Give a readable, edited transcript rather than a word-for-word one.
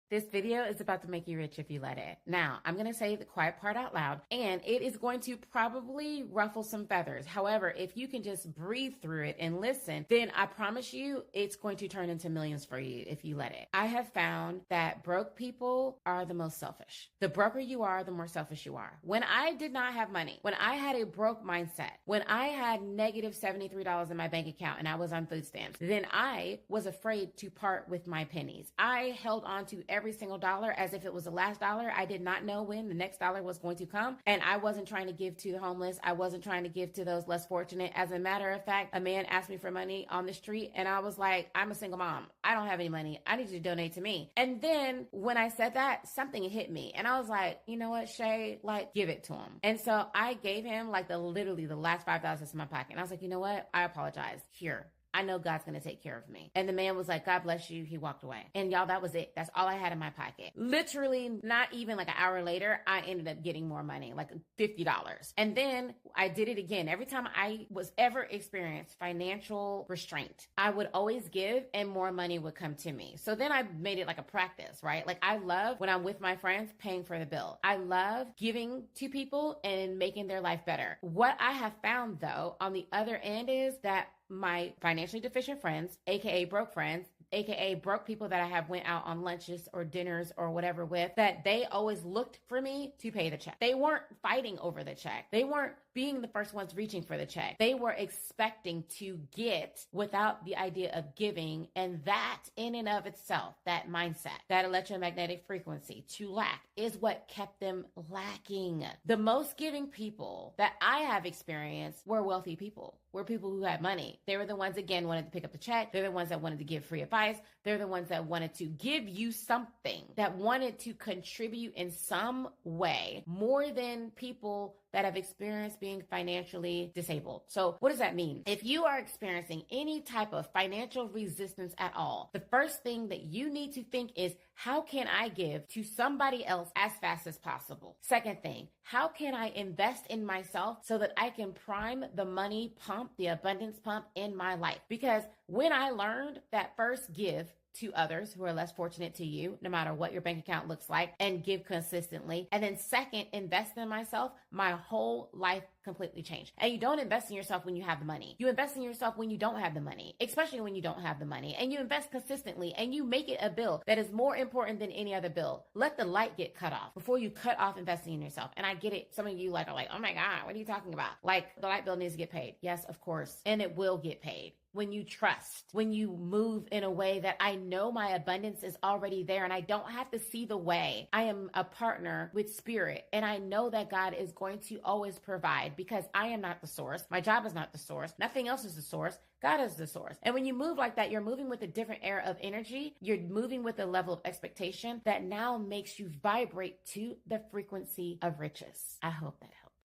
This video is about to make you rich if you let it. Now, I'm going to say the quiet part out loud, and it is going to probably ruffle some feathers. However, if you can just breathe through it and listen, then I promise you it's going to turn into millions for you if you let it. I have found that broke people are the most selfish. The broker you are, the more selfish you are. When I did not have money, when I had a broke mindset, when I had negative $73 in my bank account and I was on food stamps, then I was afraid to part with my pennies. I held on to every single dollar as if it was the last dollar. I did not know when the next dollar was going to come. And I wasn't trying to give to the homeless. I wasn't trying to give to those less fortunate. As a matter of fact, a man asked me for money on the street and I was like, I'm a single mom. I don't have any money. I need you to donate to me. And then when I said that, something hit me. And I was like, you know what, Shay, like, give it to him. And so I gave him like literally the last $5 that's in my pocket. And I was like, you know what? I apologize. Here. I know God's going to take care of me. And the man was like, God bless you. He walked away. And y'all, that was it. That's all I had in my pocket. Literally not even like an hour later, I ended up getting more money, like $50. And then I did it again. Every time I was ever experienced financial restraint, I would always give and more money would come to me. So then I made it like a practice, right? Like I love when I'm with my friends paying for the bill. I love giving to people and making their life better. What I have found though, on the other end is that my financially deficient friends, aka broke friends, aka broke people that I have went out on lunches or dinners or whatever with, that they always looked for me to pay the check. They weren't fighting over the check. They weren't being the first ones reaching for the check. They were expecting to get without the idea of giving. And that in and of itself, that mindset, that electromagnetic frequency to lack is what kept them lacking. The most giving people that I have experienced were wealthy people, were people who had money. They were the ones, again, wanted to pick up the check. They're the ones that wanted to give free advice. They're the ones that wanted to give you something, that wanted to contribute in some way more than people that have experienced being financially disabled. So what does that mean? If you are experiencing any type of financial resistance at all, the first thing that you need to think is, how can I give to somebody else as fast as possible? Second thing, how can I invest in myself so that I can prime the money pump, the abundance pump in my life? Because when I learned that first give to others who are less fortunate to you, no matter what your bank account looks like, and give consistently. And then second, invest in myself, my whole life completely changed. And you don't invest in yourself when you have the money. You invest in yourself when you don't have the money, especially when you don't have the money. And you invest consistently and you make it a bill that is more important than any other bill. Let the light get cut off before you cut off investing in yourself. And I get it. Some of you are like, oh my God, what are you talking about? Like, the light bill needs to get paid. Yes, of course. And it will get paid. When you trust, when you move in a way that I know my abundance is already there and I don't have to see the way. I am a partner with spirit and I know that God is going to always provide because I am not the source. My job is not the source. Nothing else is the source. God is the source. And when you move like that, you're moving with a different air of energy. You're moving with a level of expectation that now makes you vibrate to the frequency of riches. I hope that helps.